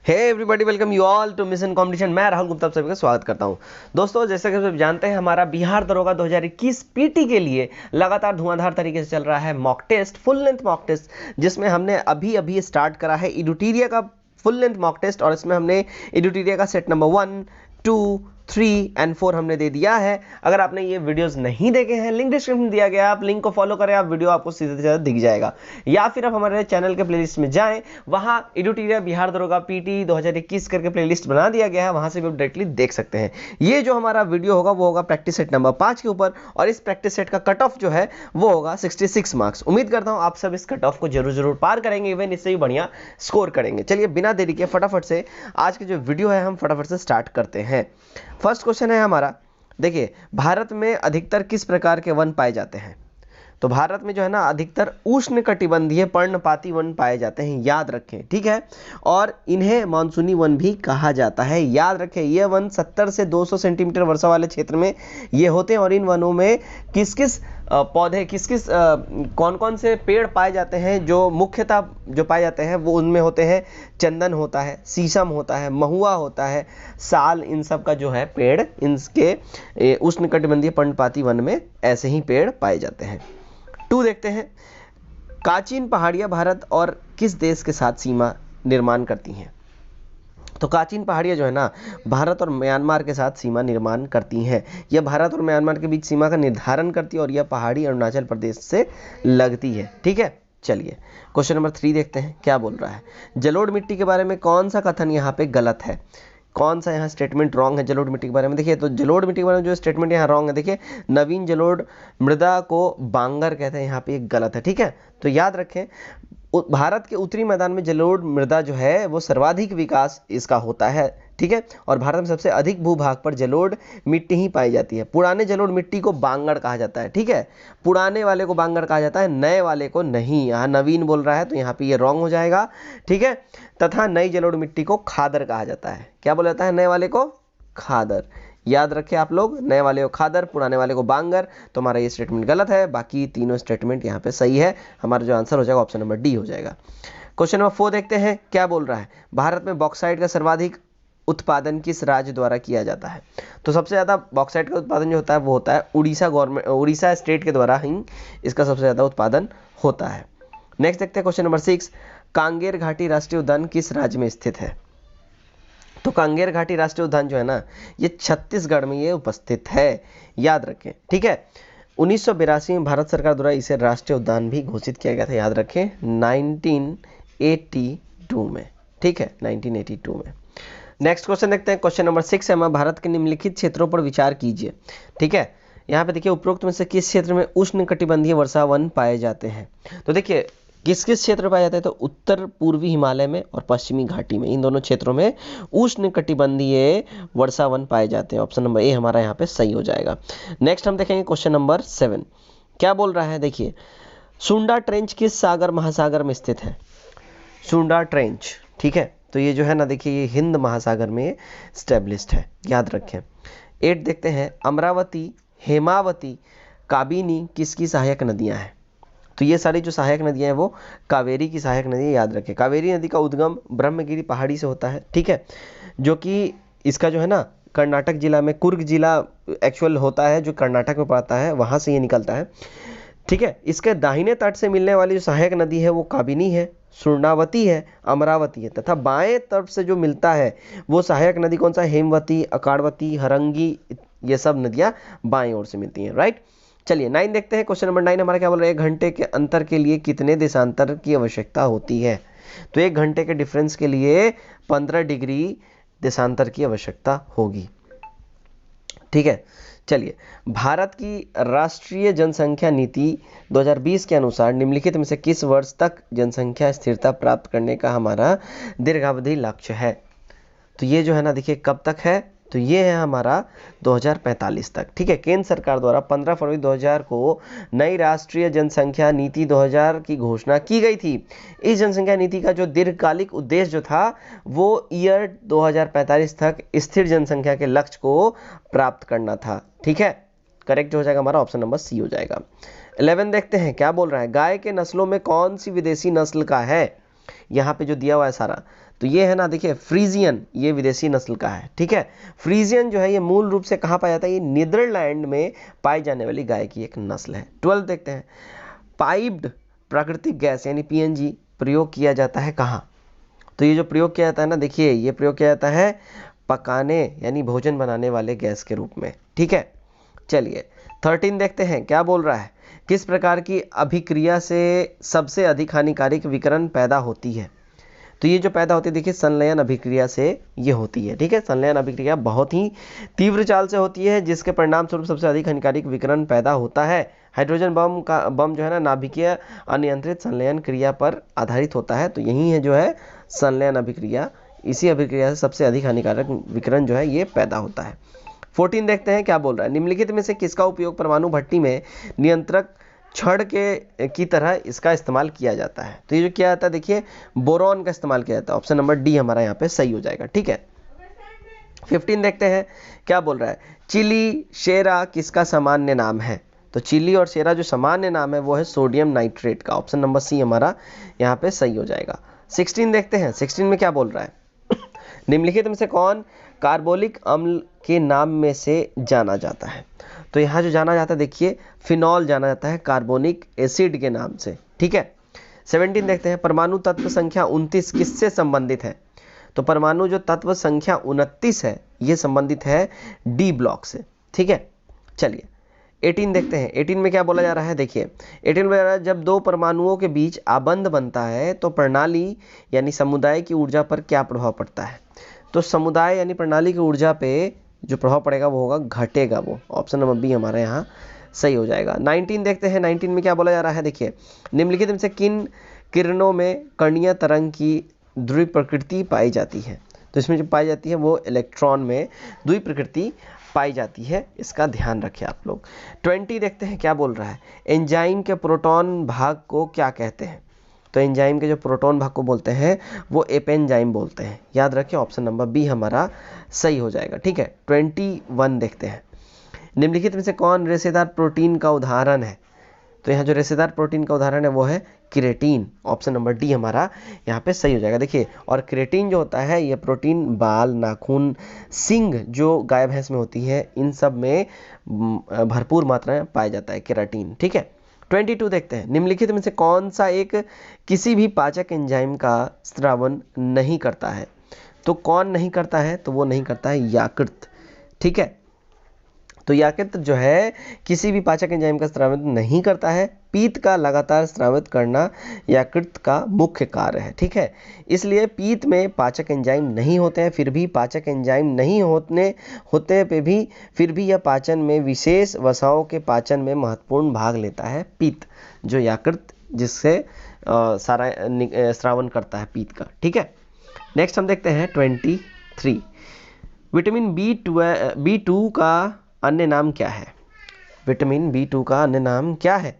Hey everybody, welcome you all to mission competition. मैं राहुल गुप्ता आप सभी का स्वागत करता हूं। दोस्तों, जैसा कि आप जानते हैं, हमारा बिहार दरोगा 2021 पीटी के लिए लगातार धुआंधार तरीके से चल रहा है mock test, full length mock test, जिसमें हमने अभी स्टार्ट करा है एडुटेरिया का फुल लेंथ मॉक टेस्ट। और इसमें हमने एडुटेरिया का सेट नंबर 1, 2, 3 एंड 4 हमने दे दिया है। अगर आपने ये वीडियोस नहीं देखे हैं, लिंक डिस्क्रिप्शन में दिया गया, आप लिंक को फॉलो करें, आप वीडियो आपको सीधे सीधे दिख जाएगा। या फिर आप हमारे चैनल के प्लेलिस्ट में जाएं, वहां एडुटेरिया बिहार दरोगा पीटी 2021 करके प्लेलिस्ट बना दिया गया है, वहां से भी आप डायरेक्टली देख सकते हैं। ये जो हमारा वीडियो होगा वो होगा प्रैक्टिस सेट नंबर 5 के ऊपर, और इस प्रैक्टिस सेट का कट ऑफ जो है वो होगा 66 मार्क्स। उम्मीद करता हूं आप सब इस कट ऑफ को जरूर पार करेंगे, इवन इससे भी बढ़िया स्कोर करेंगे। चलिए बिना देरी के फटाफट से आज की जो वीडियो है हम फटाफट से स्टार्ट करते हैं। फर्स्ट क्वेश्चन है हमारा, देखिए, भारत में अधिकतर किस प्रकार के वन पाए जाते हैं? तो भारत में जो है ना, अधिकतर उष्णकटिबंधीय पर्णपाती वन पाए जाते हैं, याद रखें, ठीक है। और इन्हें मानसूनी वन भी कहा जाता है, याद रखें। ये वन 70 से 200 सेंटीमीटर वर्षा वाले क्षेत्र में ये होते हैं। और इन वनों में किस किस पौधे, कौन कौन से पेड़ पाए जाते हैं, जो मुख्यतः जो पाए जाते हैं वो उनमें होते हैं चंदन होता है, शीशम होता है, महुआ होता है, साल, इन सब का जो है पेड़ इनके उष्णकटिबंधीय पर्णपाती वन में ऐसे ही पेड़ पाए जाते हैं। 2 देखते हैं, काचिन पहाड़ियां भारत और किस देश के साथ सीमा निर्माण करती हैं? तो काचिन पहाड़ियां जो है ना, भारत और म्यांमार के साथ सीमा निर्माण करती हैं। यह भारत और म्यांमार के बीच सीमा का निर्धारण करती है और यह पहाड़ी अरुणाचल प्रदेश से लगती है, ठीक है। चलिए क्वेश्चन नंबर 3 देखते हैं, क्या बोल रहा है। जलोढ़ मिट्टी के बारे में कौन सा कथन यहाँ पे गलत है? कौन सा यहाँ स्टेटमेंट रॉन्ग है जलोढ़ मिट्टी के बारे में? देखिए, तो जलोढ़ मिट्टी के बारे में जो स्टेटमेंट यहाँ रॉन्ग है, देखिए, नवीन जलोढ़ मृदा को बांगर कहते हैं, यहाँ पे एक गलत है, ठीक है। तो याद रखें, भारत के उत्तरी मैदान में जलोढ़ मृदा जो है वो सर्वाधिक विकास इसका होता है, ठीक है। और भारत में सबसे अधिक भूभाग पर जलोढ़ मिट्टी ही पाई जाती है। पुराने जलोढ़ मिट्टी को बांगड़ कहा जाता है, ठीक है। पुराने वाले को बांगड़ कहा जाता है, नए वाले को नहीं। यहाँ नवीन बोल रहा है तो यहाँ पे ये रॉन्ग हो जाएगा, ठीक है। तथा नई जलोढ़ मिट्टी को खादर कहा जाता है। क्या बोला जाता है? नए वाले को खादर। याद रखें आप लोग, नए वाले को खादर, पुराने वाले को बांगर। तो हमारा ये स्टेटमेंट गलत है, बाकी तीनों स्टेटमेंट यहाँ पे सही है। हमारा जो आंसर हो जाएगा ऑप्शन नंबर डी हो जाएगा। क्वेश्चन नंबर 4 देखते हैं, क्या बोल रहा है। भारत में बॉक्साइट का सर्वाधिक उत्पादन किस राज्य द्वारा किया जाता है? तो सबसे ज़्यादा बॉक्साइट का उत्पादन जो होता है वो होता है उड़ीसा स्टेट के द्वारा ही इसका सबसे ज़्यादा उत्पादन होता है। नेक्स्ट देखते हैं क्वेश्चन नंबर 6, कांगेर घाटी राष्ट्रीय उद्यान किस राज्य में स्थित है? तो कांगेर घाटी राष्ट्रीय उद्यान जो है ना, ये छत्तीसगढ़ में ये उपस्थित है, याद रखें, ठीक है। 1982 में भारत सरकार द्वारा इसे राष्ट्रीय उद्यान भी घोषित किया गया था, याद रखें, 1982 में, ठीक है, 1982 में। नेक्स्ट क्वेश्चन देखते हैं, क्वेश्चन नंबर 6 है, हमारे भारत के निम्नलिखित क्षेत्रों पर विचार कीजिए, ठीक है। यहाँ पे देखिए, उपरोक्त में से किस क्षेत्र में उष्णकटिबंधीय वर्षा वन पाए जाते हैं? तो देखिए, किस किस क्षेत्र में पाए जाते हैं? तो उत्तर पूर्वी हिमालय में और पश्चिमी घाटी में, इन दोनों क्षेत्रों में उष्णकटिबंधीय वर्षा वन पाए जाते हैं। ऑप्शन नंबर ए हमारा यहाँ पे सही हो जाएगा। नेक्स्ट हम देखेंगे क्वेश्चन नंबर 7, क्या बोल रहा है। देखिए, सुंडा ट्रेंच किस सागर महासागर में स्थित है? सुंडा ट्रेंच, ठीक है। तो ये जो है ना, देखिए, ये हिंद महासागर में स्टेब्लिश्ड है, याद रखें। 8 देखते हैं, अमरावती, हेमावती, काबिनी किसकी सहायक नदियां हैं? तो ये सारी जो सहायक नदियां हैं वो कावेरी की सहायक नदी है, याद रखें। कावेरी नदी का उद्गम ब्रह्मगिरी पहाड़ी से होता है, ठीक है, जो कि इसका जो है ना, कर्नाटक जिला में, कुर्ग जिला एक्चुअल होता है, जो कर्नाटक में पड़ता है, वहां से ये निकलता है, ठीक है। इसके दाहिने तट से मिलने वाली जो सहायक नदी है वो काबिनी है, स्वर्णावती है, अमरावती है। तथा बाएं तरफ से जो मिलता है वो सहायक नदी कौन सा? हेमवती, अकाड़वती, हरंगी, ये सब नदियां बाएं ओर से मिलती हैं, राइट। चलिए 9 देखते हैं, क्वेश्चन नंबर 9 हमारा क्या बोल रहा है। 1 घंटे के अंतर के लिए कितने देशांतर की आवश्यकता होती है? तो 1 घंटे के डिफरेंस के लिए 15 डिग्री देशांतर की आवश्यकता होगी, ठीक है। चलिए, भारत की राष्ट्रीय जनसंख्या नीति 2020 के अनुसार निम्नलिखित में से किस वर्ष तक जनसंख्या स्थिरता प्राप्त करने का हमारा दीर्घावधि लक्ष्य है? तो ये जो है ना, देखिए, कब तक है? तो ये है हमारा 2045 तक, ठीक है। केंद्र सरकार द्वारा 15 फरवरी 2000 को नई राष्ट्रीय जनसंख्या नीति 2000 की घोषणा की गई थी। इस जनसंख्या नीति का जो दीर्घकालिक उद्देश्य जो था वो ईयर 2045 तक स्थिर जनसंख्या के लक्ष्य को प्राप्त करना था, ठीक है। करेक्ट हो जाएगा हमारा ऑप्शन नंबर सी हो जाएगा। 11 देखते हैं, क्या बोल रहा है। गाय के नस्लों में कौन सी विदेशी नस्ल का है? यहाँ पे जो दिया हुआ है सारा, तो ये है ना, देखिए फ्रीजियन, ये विदेशी नस्ल का है, ठीक है। फ्रीजियन जो है ये मूल रूप से कहाँ पाया जाता है, ये नीदरलैंड में पाई जाने वाली गाय की एक नस्ल है। 12 देखते हैं, पाइप्ड प्राकृतिक गैस यानी पीएनजी प्रयोग किया जाता है कहाँ। तो ये जो प्रयोग किया जाता है ना, देखिए ये प्रयोग किया जाता है पकाने यानी भोजन बनाने वाले गैस के रूप में, ठीक है। चलिए 13 देखते हैं, क्या बोल रहा है, किस प्रकार की अभिक्रिया से सबसे अधिक हानिकारक विकिरण पैदा होती है। तो ये जो पैदा होती है, देखिए संलयन अभिक्रिया से ये होती है, ठीक है। संलयन अभिक्रिया बहुत ही तीव्र चाल से होती है, जिसके परिणाम स्वरूप सबसे अधिक हानिकारक विकिरण पैदा होता है। हाइड्रोजन बम जो है ना, नाभिकीय अनियंत्रित संलयन क्रिया पर आधारित होता है। तो यही है जो है संलयन अभिक्रिया, इसी अभिक्रिया से सबसे अधिक हानिकारक विकिरण जो है ये पैदा होता है। 14 देखते हैं, क्या बोल रहा है, निम्नलिखित में से किसका उपयोग परमाणु भट्टी में नियंत्रक छड़ के की तरह इसका इस्तेमाल किया जाता है। तो ये जो किया जाता है, देखिए बोरॉन का इस्तेमाल किया जाता है। ऑप्शन नंबर डी हमारा यहाँ पे सही हो जाएगा, ठीक है। 15 देखते हैं, क्या बोल रहा है, चिली शेरा किसका सामान्य नाम है। तो चिली और शेरा जो सामान्य नाम है वो है सोडियम नाइट्रेट का। ऑप्शन नंबर सी हमारा यहाँ पे सही हो जाएगा। 16 देखते हैं, 16 में क्या बोल रहा है, निम्नलिखित में से कौन कार्बोलिक अम्ल के नाम में से जाना जाता है। तो यहाँ जो जाना जाता है, देखिए फिनॉल जाना जाता है कार्बोनिक एसिड के नाम से, ठीक है। 17 देखते हैं, परमाणु तत्व संख्या 29 किससे संबंधित है। तो परमाणु जो तत्व संख्या 29 है ये संबंधित है डी ब्लॉक से, ठीक है। चलिए 18 देखते हैं, 18 में क्या बोला जा रहा है, देखिए 18 में बोला जा रहा है, जब दो परमाणुओं के बीच आबंध बनता है तो प्रणाली यानी समुदाय की ऊर्जा पर क्या प्रभाव पड़ता है। तो समुदाय यानी प्रणाली की ऊर्जा पे जो प्रभाव पड़ेगा वो होगा घटेगा वो। ऑप्शन नंबर बी हमारे यहाँ सही हो जाएगा। 19 देखते हैं, 19 में क्या बोला जा रहा है, देखिए निम्नलिखित में से किन किरणों में कणीय तरंग की ध्रुवीय प्रकृति पाई जाती है। तो इसमें जो पाई जाती है वो इलेक्ट्रॉन में ध्रुवीय प्रकृति पाई जाती है, इसका ध्यान रखें आप लोग। 20 देखते हैं, क्या बोल रहा है, एंजाइम के प्रोटॉन भाग को क्या कहते हैं। तो एंजाइम के जो प्रोटॉन भाग को बोलते हैं वो एपेंजाइम बोलते हैं, याद रखें। ऑप्शन नंबर बी हमारा सही हो जाएगा, ठीक है। 21 देखते हैं, निम्नलिखित में से कौन रेशेदार प्रोटीन का उदाहरण है। तो यहाँ जो रेशेदार प्रोटीन का उदाहरण है वो है क्रिएटिन। ऑप्शन नंबर डी हमारा यहाँ पे सही हो जाएगा, देखिए। और क्रिएटिन जो होता है ये प्रोटीन बाल, नाखून, सींग जो गाय भैंस में होती है इन सब में भरपूर मात्रा में पाया जाता है केराटिन, ठीक है। 22 देखते हैं, निम्नलिखित में से कौन सा एक किसी भी पाचक एंजाइम का स्रावन नहीं करता है। तो कौन नहीं करता है, तो वो नहीं करता है यकृत, ठीक है। तो यकृत जो है किसी भी पाचक एंजाइम का स्रावित नहीं करता है। पीत का लगातार स्रावित करना यकृत का मुख्य कार्य है, ठीक है। इसलिए पीत में पाचक एंजाइम नहीं होते हैं, फिर भी पाचक एंजाइम नहीं होते पे भी फिर भी यह पाचन में विशेष वसाओं के पाचन में महत्वपूर्ण भाग लेता है पीत, जो यकृत जिससे सारा स्रावन करता है पीत का, ठीक है। नेक्स्ट हम देखते हैं 23, विटामिन B2 का अन्य नाम क्या है। विटामिन B2 का अन्य नाम क्या है।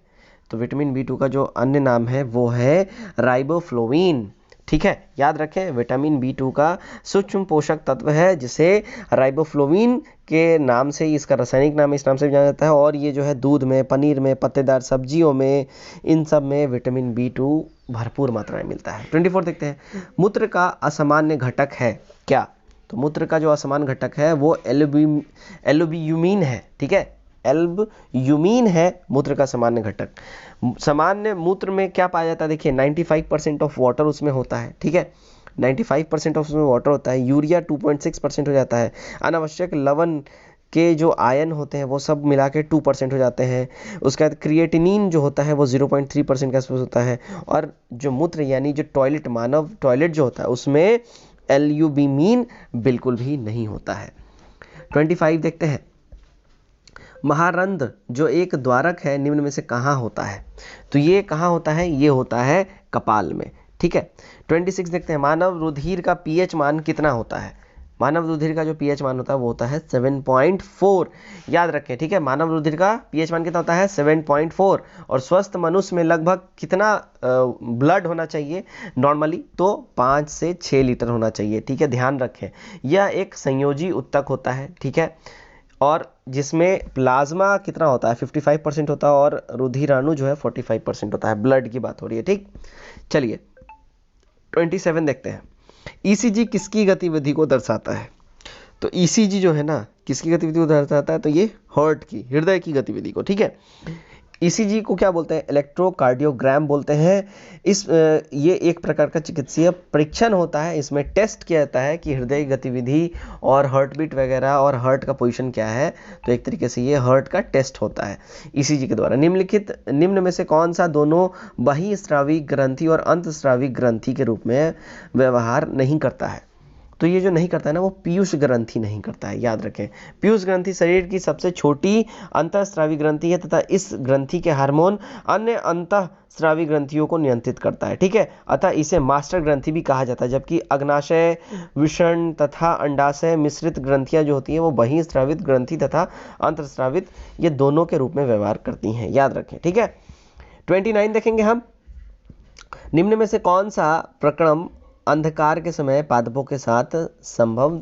तो विटामिन B2 का जो अन्य नाम है वो है राइबोफ्लोविन, ठीक है। याद रखें, विटामिन B2 का सूक्ष्म पोषक तत्व है जिसे राइबोफ्लोविन के नाम से, इसका रासायनिक नाम इस नाम से भी जाना जाता है। और ये जो है दूध में, पनीर में, पत्तेदार सब्जियों में, इन सब में विटामिन B2 भरपूर मात्रा में मिलता है। 24 देखते हैं, मूत्र का असामान्य घटक है क्या। तो मूत्र का जो असामान्य घटक है वो एल्ब्यूमिन है, ठीक है। एल्ब्यूमिन है मूत्र का सामान्य घटक। सामान्य मूत्र में क्या पाया जाता है, देखिए 95% ऑफ वाटर उसमें होता है, ठीक है। 95% ऑफ उसमें वाटर होता है। यूरिया 2.6% हो जाता है। अनावश्यक लवण के जो आयन होते हैं वो सब मिला के 2% हो जाते हैं। उसके बाद क्रिएटिनिन जो होता है वो 0.3% के आसपास होता है। और जो मूत्र यानी जो टॉयलेट, मानव टॉयलेट जो होता है उसमें एल्ब्यूमिन बिल्कुल भी नहीं होता है। 25 देखते हैं, महारंध्र जो एक द्वारक है निम्न में से कहाँ होता है। तो ये कहाँ होता है, ये होता है कपाल में, ठीक है। 26 देखते हैं, मानव रुधिर का पीएच मान कितना होता है। मानव रुधिर का जो पीएच मान होता है वो होता है 7.4। याद रखें, ठीक है। मानव रुधिर का पीएच मान कितना होता है 7.4। और स्वस्थ मनुष्य में लगभग कितना ब्लड होना चाहिए नॉर्मली, तो 5 से 6 लीटर होना चाहिए, ठीक है। ध्यान रखें, यह एक संयोजी उत्तक होता है, ठीक है। और जिसमें प्लाज्मा कितना होता है 55% होता है और रुधिराणु जो है 45% होता है। ब्लड की बात हो रही है, ठीक। चलिए 27 देखते हैं, ईसीजी किसकी गतिविधि को दर्शाता है? तो ईसीजी जो है ना किसकी गतिविधि को दर्शाता है? तो ये हार्ट की, हृदय की गतिविधि को, ठीक है। ईसीजी को क्या बोलते हैं? इलेक्ट्रोकार्डियोग्राम बोलते हैं। ये एक प्रकार का चिकित्सीय परीक्षण होता है। इसमें टेस्ट किया जाता है कि हृदय की गतिविधि और हार्ट बीट वगैरह और हार्ट का पोजीशन क्या है। तो एक तरीके से ये हार्ट का टेस्ट होता है ईसीजी के द्वारा। निम्न में से कौन सा दोनों बहिःस्रावी ग्रंथि और अंतःस्रावी ग्रंथि के रूप में व्यवहार नहीं करता है? तो ये जो नहीं करता है ना वो पीयूष ग्रंथि नहीं करता है, याद रखें। पीयूष ग्रंथि शरीर की सबसे छोटी अंतःस्रावी ग्रंथि है तथा इस ग्रंथि के हार्मोन अन्य अंतःस्रावी ग्रंथियों को नियंत्रित करता है, ठीक है। अतः इसे मास्टर ग्रंथि भी कहा जाता है। जबकि अग्नाशय, वृषण तथा अंडाशय मिश्रित ग्रंथियां जो होती हैं वो बहिःस्रावित ग्रंथि तथा अंतःस्रावित ये दोनों के रूप में व्यवहार करती हैं, याद रखें, ठीक है। 29 देखेंगे हम। निम्न में से कौन सा प्रक्रम अंधकार के समय पादपों के साथ संभव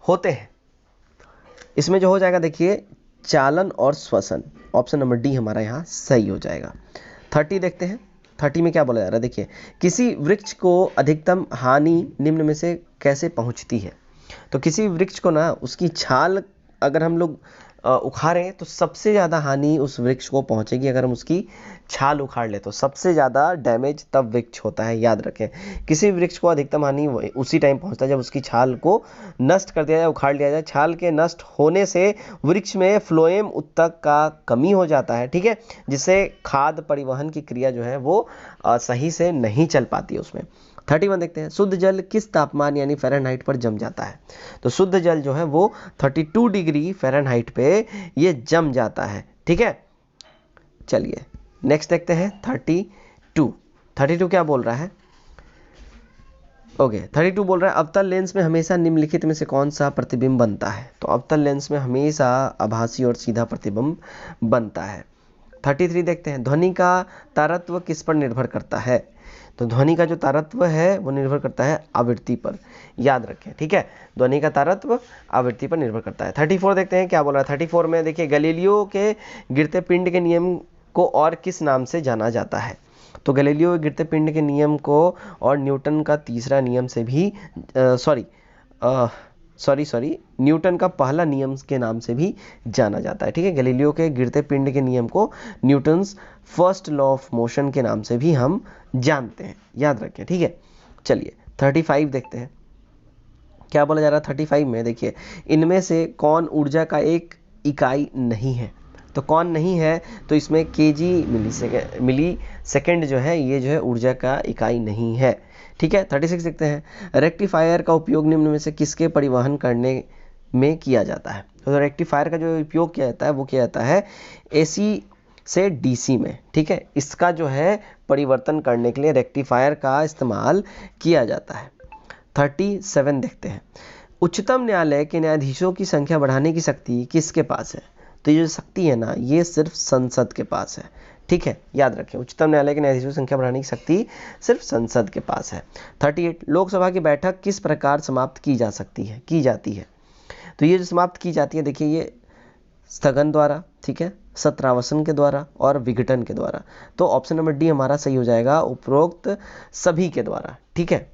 होते हैं? इसमें जो हो जाएगा देखिए चालन और श्वसन। ऑप्शन नंबर डी हमारा यहाँ सही हो जाएगा। 30 देखते हैं। 30 में क्या बोला जा रहा है? देखिए किसी वृक्ष को अधिकतम हानि निम्न में से कैसे पहुंचती है? तो किसी वृक्ष को ना उसकी छाल अगर हम लोग उखाड़ें तो सबसे ज़्यादा हानि उस वृक्ष को पहुंचेगी। अगर हम उसकी छाल उखाड़ ले तो सबसे ज़्यादा डैमेज तब वृक्ष होता है, याद रखें। किसी वृक्ष को अधिकतम हानि उसी टाइम पहुंचता है जब उसकी छाल को नष्ट कर दिया जाए, उखाड़ लिया जाए। छाल के नष्ट होने से वृक्ष में फ्लोएम उत्तक का कमी हो जाता है, ठीक है, जिससे खाद्य परिवहन की क्रिया जो है वो सही से नहीं चल पाती है उसमें। 31 देखते हैं। शुद्ध जल किस तापमान यानी फ़ारेनहाइट पर जम जाता है? तो शुद्ध जल जो है वो 32 डिग्री फ़ारेनहाइट पे ये जम जाता है, ठीक है। चलिए नेक्स्ट देखते हैं 32। 32 क्या बोल रहा है? ओके 32 बोल रहा है अवतल लेंस में हमेशा निम्नलिखित में से कौन सा प्रतिबिंब बनता है? तो अवतल लेंस में हमेशा आभासी और सीधा प्रतिबिंब बनता है। 33 देखते हैं। ध्वनि का तारत्व किस पर निर्भर करता है? तो ध्वनि का जो तारत्व है वो निर्भर करता है आवृत्ति पर, याद रखें, ठीक है। ध्वनि का तारत्व आवृत्ति पर निर्भर करता है। 34 देखते हैं क्या बोल रहा है। 34 में देखिए गैलीलियो के गिरते पिंड के नियम को और किस नाम से जाना जाता है? तो गैलीलियो के गिरते पिंड के नियम को और न्यूटन का तीसरा नियम से भी न्यूटन का पहला नियम के नाम से भी जाना जाता है, ठीक है। गैलीलियो के गिरते पिंड के नियम को Newton's first law of motion के नाम से भी हम जानते हैं, याद रखें, ठीक है। चलिए 35 देखते हैं क्या बोला जा रहा है। 35 में देखिए इनमें से कौन ऊर्जा का एक इकाई नहीं है? तो कौन नहीं है? तो इसमें केजी मिली सेकेंड जो है ये जो है ऊर्जा का इकाई नहीं है, ठीक है। 36 देखते हैं। रेक्टिफायर का उपयोग निम्न में से किसके परिवहन करने में किया जाता है? तो रेक्टिफायर का जो उपयोग किया जाता है वो किया जाता है एसी से डीसी में, ठीक है। इसका जो है परिवर्तन करने के लिए रेक्टिफायर का इस्तेमाल किया जाता है। 37 देखते हैं। उच्चतम न्यायालय के न्यायाधीशों की संख्या बढ़ाने की शक्ति किसके पास है? तो ये जो शक्ति है ना ये सिर्फ संसद के पास है, ठीक है, याद रखें। उच्चतम न्यायालय के न्यायाधीशों की संख्या बढ़ाने की शक्ति सिर्फ संसद के पास है। 38 लोकसभा की बैठक किस प्रकार समाप्त की जाती है? तो ये जो समाप्त की जाती है देखिए ये स्थगन द्वारा, ठीक है, सत्रावसन के द्वारा और विघटन के द्वारा। तो ऑप्शन नंबर डी हमारा सही हो जाएगा, उपरोक्त सभी के द्वारा, ठीक है।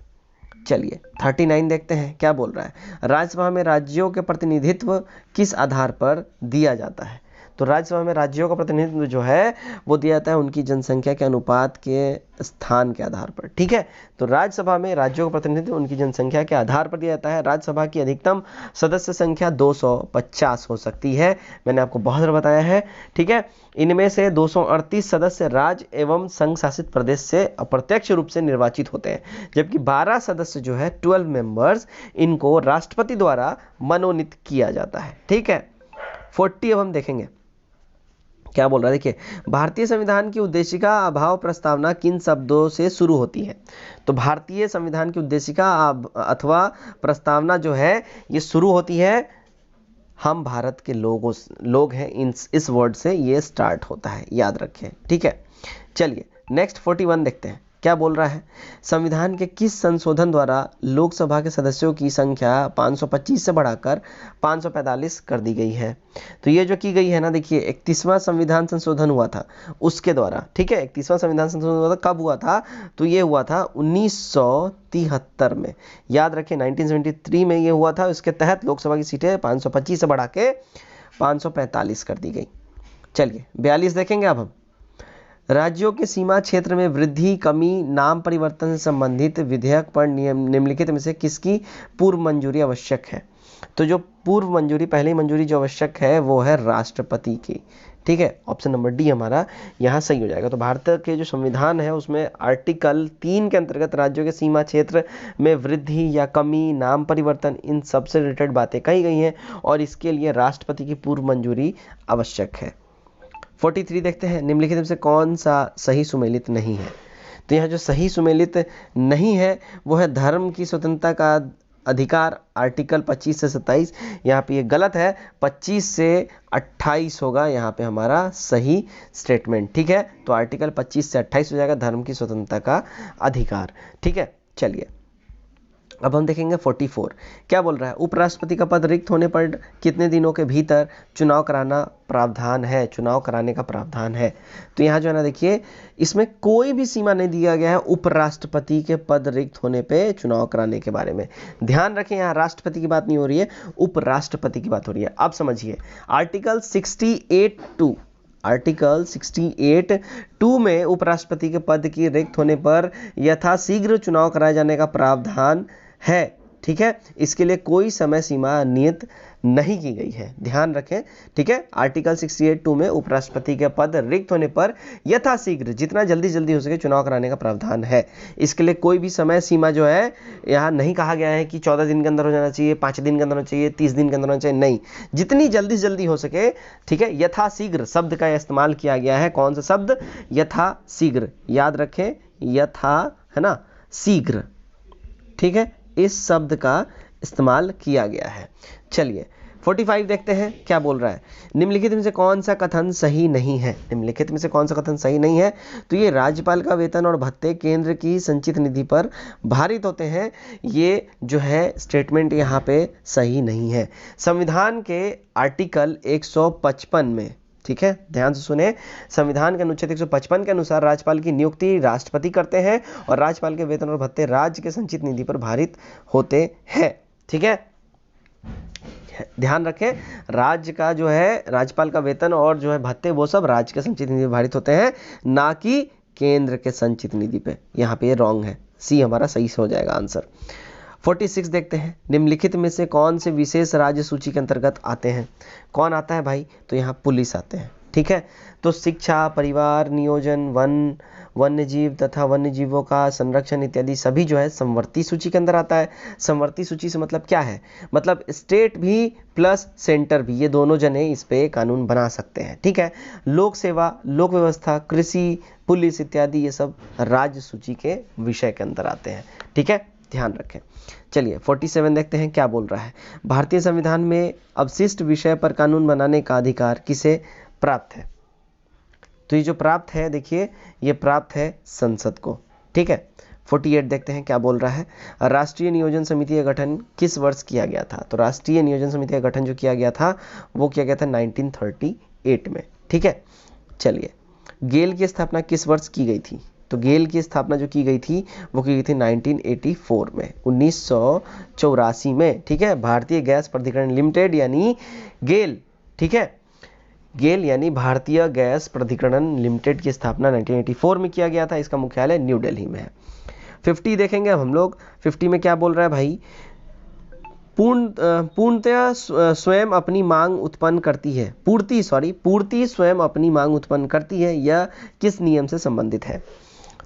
चलिए 39 देखते हैं क्या बोल रहा है। राज्यसभा में राज्यों के प्रतिनिधित्व किस आधार पर दिया जाता है? तो राज्यसभा में राज्यों का प्रतिनिधित्व जो है वो दिया जाता है उनकी जनसंख्या के अनुपात के स्थान के आधार पर, ठीक है। तो राज्यसभा में राज्यों का प्रतिनिधित्व उनकी जनसंख्या के आधार पर दिया जाता है। राज्यसभा की अधिकतम सदस्य संख्या 250 हो सकती है, मैंने आपको बहुत बार बताया है, ठीक है। इनमें से 238 सदस्य राज्य एवं संघ शासित प्रदेश से अप्रत्यक्ष रूप से निर्वाचित होते हैं, जबकि 12 सदस्य जो है 12 मेंबर्स इनको राष्ट्रपति द्वारा मनोनीत किया जाता है, ठीक है। 40 अब हम देखेंगे क्या बोल रहा है। देखिए भारतीय संविधान की उद्देशिका अभाव प्रस्तावना किन शब्दों से शुरू होती है? तो भारतीय संविधान की उद्देशिका अथवा प्रस्तावना जो है ये शुरू होती है हम भारत के लोग हैं इस वर्ड से ये स्टार्ट होता है, याद रखें, ठीक है। चलिए नेक्स्ट 41 देखते हैं क्या बोल रहा है, संविधान के किस संशोधन द्वारा लोकसभा के सदस्यों की संख्या 525 से बढ़ाकर 545 कर दी गई है। तो ये जो की गई है ना, देखिए 31वां संविधान संशोधन हुआ था उसके द्वारा, ठीक है, 31वां संविधान संशोधन हुआ था, कब हुआ था, तो ये हुआ था 1973 में, याद रखें 1973 में ये हुआ था। इसके तहत लोकसभा की सीटें 525 से बढ़ा के 545 कर दी गई। चलिए 42 देखेंगे अब हम, राज्यों के सीमा क्षेत्र में वृद्धि, कमी, नाम परिवर्तन से संबंधित विधेयक पर निम्नलिखित में से किसकी पूर्व मंजूरी आवश्यक है। तो जो पूर्व मंजूरी, पहली मंजूरी जो आवश्यक है वो है राष्ट्रपति की, ठीक है, ऑप्शन नंबर डी हमारा यहाँ सही हो जाएगा। तो भारत के जो संविधान है उसमें आर्टिकल 3 के अंतर्गत राज्यों के सीमा क्षेत्र में वृद्धि या कमी, नाम परिवर्तन, इन सबसे रिलेटेड बातें कही गई हैं और इसके लिए राष्ट्रपति की पूर्व मंजूरी आवश्यक है। 43 देखते हैं, निम्नलिखित में से कौन सा सही सुमेलित नहीं है। तो यहाँ जो सही सुमेलित नहीं है वो है धर्म की स्वतंत्रता का अधिकार, आर्टिकल 25 से 27, यहाँ पे ये गलत है, 25 से 28 होगा यहाँ पे हमारा सही स्टेटमेंट, ठीक है। तो आर्टिकल 25 से 28 हो जाएगा धर्म की स्वतंत्रता का अधिकार, ठीक है। चलिए अब हम देखेंगे 44, क्या बोल रहा है, उपराष्ट्रपति का पद रिक्त होने पर कितने दिनों के भीतर चुनाव कराना प्रावधान है, चुनाव कराने का प्रावधान है। तो यहाँ जो है ना, देखिए इसमें कोई भी सीमा नहीं दिया गया है उपराष्ट्रपति के पद रिक्त होने पे चुनाव कराने के बारे में। ध्यान रखें, यहाँ राष्ट्रपति की बात नहीं हो रही है, उपराष्ट्रपति की बात हो रही है। अब समझिए आर्टिकल 68(2), आर्टिकल 68(2) में उपराष्ट्रपति के पद की रिक्त होने पर यथाशीघ्र चुनाव कराए जाने का प्रावधान है, ठीक है। इसके लिए कोई समय सीमा नियत नहीं की गई है, ध्यान रखें, ठीक है। आर्टिकल 68(2) में उपराष्ट्रपति के पद रिक्त होने पर यथाशीघ्र, जितना जल्दी हो सके चुनाव कराने का प्रावधान है। इसके लिए कोई भी समय सीमा जो है यहाँ नहीं कहा गया है कि 14 दिन के अंदर हो जाना चाहिए, 5 दिन के अंदर होना चाहिए, 30 दिन के अंदर होना चाहिए, नहीं, जितनी जल्दी हो सके, ठीक है। यथाशीघ्र शब्द का इस्तेमाल किया गया है। कौन सा शब्द, यथाशीघ्र, याद रखें, यथा है ना, शीघ्र, ठीक है, इस शब्द का इस्तेमाल किया गया है। चलिए 45 देखते हैं, क्या बोल रहा है, निम्नलिखित में से कौन सा कथन सही नहीं है, निम्नलिखित में से कौन सा कथन सही नहीं है। तो ये राज्यपाल का वेतन और भत्ते केंद्र की संचित निधि पर भारित होते हैं, ये जो है स्टेटमेंट यहाँ पे सही नहीं है। संविधान के आर्टिकल 155 में, ठीक है, ध्यान से सुने, संविधान के अनुच्छेद 155 के अनुसार राज्यपाल की नियुक्ति राष्ट्रपति करते हैं और राज्यपाल के वेतन और भत्ते राज्य के संचित निधि पर भारित होते हैं, ठीक है। ध्यान रखें, राज्य का जो है, राज्यपाल का वेतन और जो है भत्ते, वो सब राज्य के संचित निधि पर भारित होते हैं, ना कि केंद्र के संचित निधि पे। यहाँ पे ये रॉन्ग है, सी हमारा सही से हो जाएगा आंसर। 46 देखते हैं, निम्नलिखित में से कौन से विशेष राज्य सूची के अंतर्गत आते हैं। कौन आता है भाई, तो यहाँ पुलिस आते हैं, ठीक है। तो शिक्षा, परिवार नियोजन, वन्यजीव तथा वन्यजीवों का संरक्षण इत्यादि सभी जो है संवर्ती सूची के अंदर आता है। संवर्ती सूची से मतलब क्या है, मतलब स्टेट भी प्लस सेंटर भी, ये दोनों जने इस पे कानून बना सकते हैं, ठीक है। लोक सेवा, लोक व्यवस्था, कृषि, पुलिस इत्यादि ये सब राज्य सूची के विषय के अंदर आते हैं, ठीक है, ध्यान रखें। चलिए 47 देखते हैं, क्या बोल रहा है, भारतीय संविधान में अवशिष्ट विषय पर कानून बनाने का अधिकार किसे प्राप्त है। तो ये जो प्राप्त है, देखिए ये प्राप्त है संसद को, ठीक है। 48 देखते हैं, क्या बोल रहा है, राष्ट्रीय नियोजन समिति का गठन किस वर्ष किया गया था। तो राष्ट्रीय नियोजन समिति का गठन जो किया गया था वो किया गया था 1938 में, ठीक है। चलिए गेल की स्थापना किस वर्ष की गई थी। तो गेल की स्थापना जो की गई थी वो की गई थी 1984 में, 1984 में, ठीक है। भारतीय गैस प्राधिकरण लिमिटेड यानी गेल, ठीक है, गेल यानी भारतीय गैस प्राधिकरण लिमिटेड की स्थापना 1984 में किया गया था। इसका मुख्यालय न्यू दिल्ली में है। 50 देखेंगे अब हम लोग। 50 में क्या बोल रहा है भाई, पूर्णतया स्वयं अपनी मांग उत्पन्न करती है, पूर्ति स्वयं अपनी मांग उत्पन्न करती है, यह किस नियम से संबंधित है।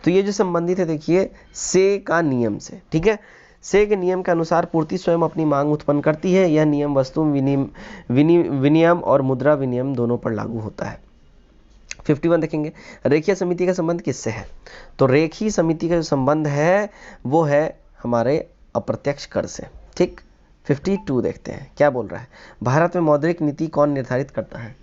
तो ये जो संबंधित है, देखिए से का नियम से, ठीक है। से के नियम के अनुसार पूर्ति स्वयं अपनी मांग उत्पन्न करती है, यह नियम वस्तु विनियम और मुद्रा विनियम दोनों पर लागू होता है। 51 देखेंगे, रेखीय समिति का संबंध किससे है। तो रेखीय समिति का जो संबंध है वो है हमारे अप्रत्यक्ष कर से, ठीक। 52 देखते हैं, क्या बोल रहा है, भारत में मौद्रिक नीति कौन निर्धारित करता है।